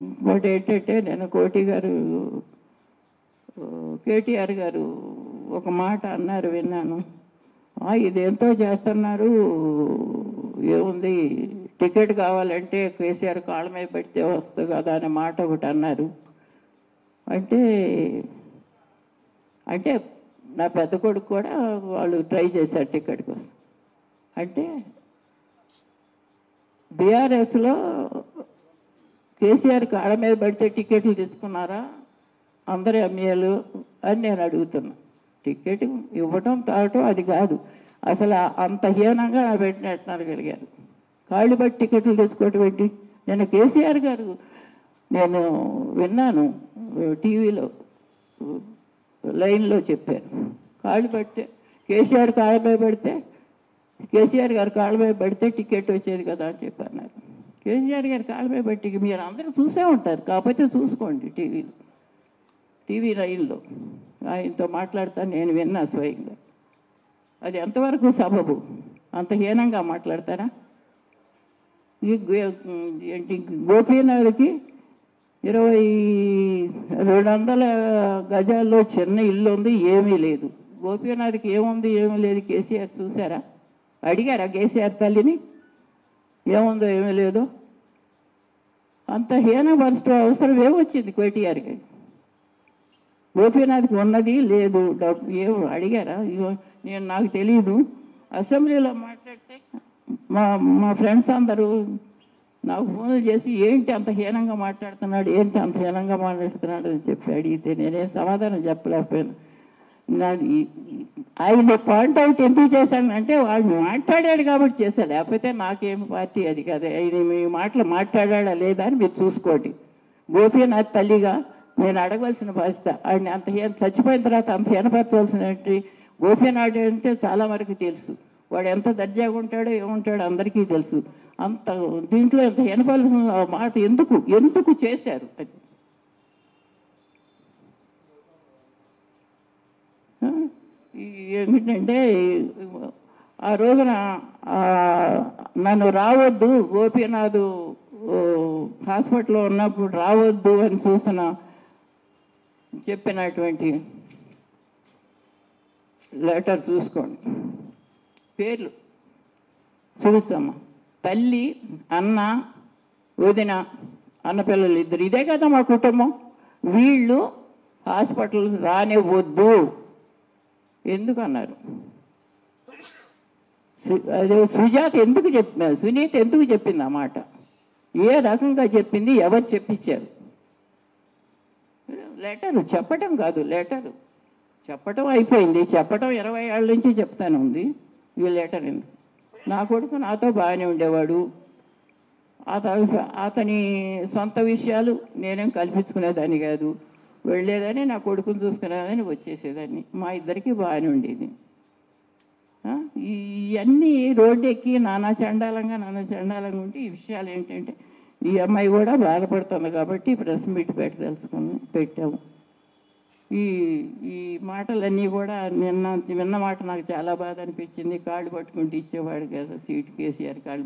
ఇంకోటి ఏంటంటే నేను కోటి గారు కేటీఆర్ గారు ఒక మాట అన్నారు, విన్నాను. ఇదేంతో చేస్తున్నారు, ఏముంది, టికెట్ కావాలంటే కేసీఆర్ కాళ్ళ మీద పెడితే వస్తుంది కదా అనే మాట ఒకటి అన్నారు. అంటే అంటే నా పెద్ద కొడుకు కూడా వాళ్ళు ట్రై చేశారు టికెట్ కోసం. అంటే బీఆర్ఎస్లో కేసీఆర్ కాళ్ళ మీద పడితే టికెట్లు తీసుకున్నారా అందరు ఎమ్మెల్యేలు అని నేను అడుగుతున్నా. టికెట్ ఇవ్వటం తాగటం అది కాదు, అసలు అంత హీనంగా పెట్టినట్టున్నారు కలిగారు. కాళ్ళు బట్టి టికెట్లు తెచ్చుకోవటం ఏంటి? నేను కేసీఆర్ గారు నేను విన్నాను టీవీలో లైన్లో చెప్పారు, కాళ్ళు పడితే కేసీఆర్ కాళ్ళ మీద పడితే కేసీఆర్ గారు కాళ్ళ మీద పడితే టికెట్ వచ్చేది కదా అని చెప్పన్నారు. కేసీఆర్ గారు కాళ్ళ మీద పట్టి మీరు అందరూ చూసే ఉంటారు, కాకపోతే చూసుకోండి టీవీ లైన్లో ఆయనతో మాట్లాడతాను, నేను విన్నా స్వయంగా. అది ఎంతవరకు సబబు? అంత హీనంగా మాట్లాడతారా? ఏంటి, గోపీనాథ్కి 200 గజాల్లో చిన్న ఇల్లు ఉంది, ఏమీ లేదు. గోపీనాథ్కి ఏముంది, ఏమీ లేదు. కేసీఆర్ చూసారా? అడిగారా కేసీఆర్ తల్లిని ఏముందో ఏమీ లేదు? అంత హీనపరచడం అవసరం ఏమొచ్చింది కేటీఆర్కి? గోపీనాథ్కి ఉన్నది లేదు, డబ్బు ఏం అడిగారా? నాకు తెలియదు. అసెంబ్లీలో మాట్లాడితే మా ఫ్రెండ్స్ అందరూ నాకు ఫోన్లు చేసి ఏంటి అంత హీనంగా మాట్లాడుతున్నాడు, ఏంటి అంత హీనంగా మాట్లాడుతున్నాడు అని చెప్పి అడిగితే నేనేం సమాధానం చెప్పలేకపోయాను. ఆయన పాయింట్ అవుట్ ఎందుకు చేశానంటే వాడు మాట్లాడాడు కాబట్టి చేశాడు, లేకపోతే నాకేం పార్టీ అది కదా. ఆయన మీ మాటలు మాట్లాడా లేదా అని మీరు చూసుకోండి. గోపీనాథ్ తల్లిగా నేను అడగవలసిన బాధ్యత. ఆయన అంత చచ్చిపోయిన తర్వాత అంత హీనపరచవలసిన గోపీనాథ్ అంటే చాలా వరకు తెలుసు, వాడు ఎంత దర్జాగా ఉంటాడో ఏముంటాడో అందరికీ తెలుసు. అంత దీంట్లో ఎంత హీనపరచవలసిన మాట ఎందుకు చేశారు? అది ఏమిటంటే ఆ రోజున నన్ను రావద్దు, గోపీనాథ్ హాస్పిటల్లో ఉన్నప్పుడు రావద్దు అని చెప్పినటువంటి లెటర్ చూసుకోండి. పేర్లు చూస్తామ్మ, తల్లి, అన్న, వదిన, అన్నపిల్లలు ఇద్దరు, ఇదే కదా మా కుటుంబం. వీళ్ళు హాస్పిటల్ రానివ్వద్దు ఎందుకు అన్నారు? అదే సుజాత ఎందుకు చెప్పినారు, సునీత ఎందుకు చెప్పింది ఆ మాట? ఏ రకంగా చెప్పింది, ఎవరు చెప్పించారు? లెటరు చెప్పటం కాదు, లెటరు చెప్పటం అయిపోయింది, చెప్పటం 20 ఏళ్ళ నుంచి చెప్తాను ఉంది. ఈ లెటర్ ఎందుకు? నా కొడుకు నాతో బాగానే ఉండేవాడు, అతని సొంత విషయాలు నేనేం కల్పించుకునేదాన్ని కాదు, వెళ్ళేదని నా కొడుకుని చూసుకునేదని వచ్చేసేదాన్ని, మా ఇద్దరికి బాగానే ఉండేది. ఇవన్నీ రోడ్డు ఎక్కి నానా చండాలంగా ఉంటే ఈ విషయాలు ఏంటంటే ఈ అమ్మాయి కూడా బాధపడుతుంది కాబట్టి ప్రెస్ మీట్ పెట్టాము. ఈ మాటలన్నీ కూడా విన్న మాట నాకు చాలా బాధ అనిపించింది. కాళ్ళు పట్టుకుంటూ ఇచ్చేవాడు కదా సీటు, కేసీఆర్ కాళ్ళు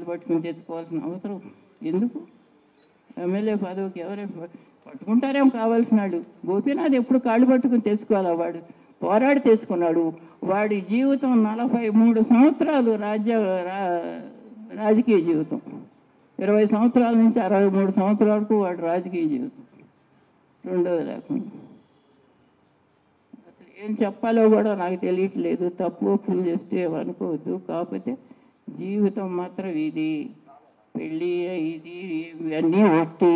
పట్టుకుని తెచ్చుకోవాల్సిన అవసరం ఎందుకు? ఎమ్మెల్యే పదవికి ఎవరైనా పట్టుకుంటారేమో కావాల్సినాడు. గోపీనాథ్ ఎప్పుడు కాళ్ళు పట్టుకుని తెచ్చుకోవాలా? వాడు పోరాడి తెచ్చుకున్నాడు. వాడి జీవితం 43 సంవత్సరాలు రాజకీయ జీవితం, 20 సంవత్సరాల నుంచి 63 సంవత్సరాల వరకు వాడు రాజకీయ జీవితం, రెండోది లేకుండా. అసలు ఏం చెప్పాలో కూడా నాకు తెలియట్లేదు. తప్పు ఒప్పులు చెప్తే అనుకోవద్దు, కాకపోతే జీవితం మాత్రం ఇది, పెళ్ళి ఇది ఇవన్నీ ఒట్టి.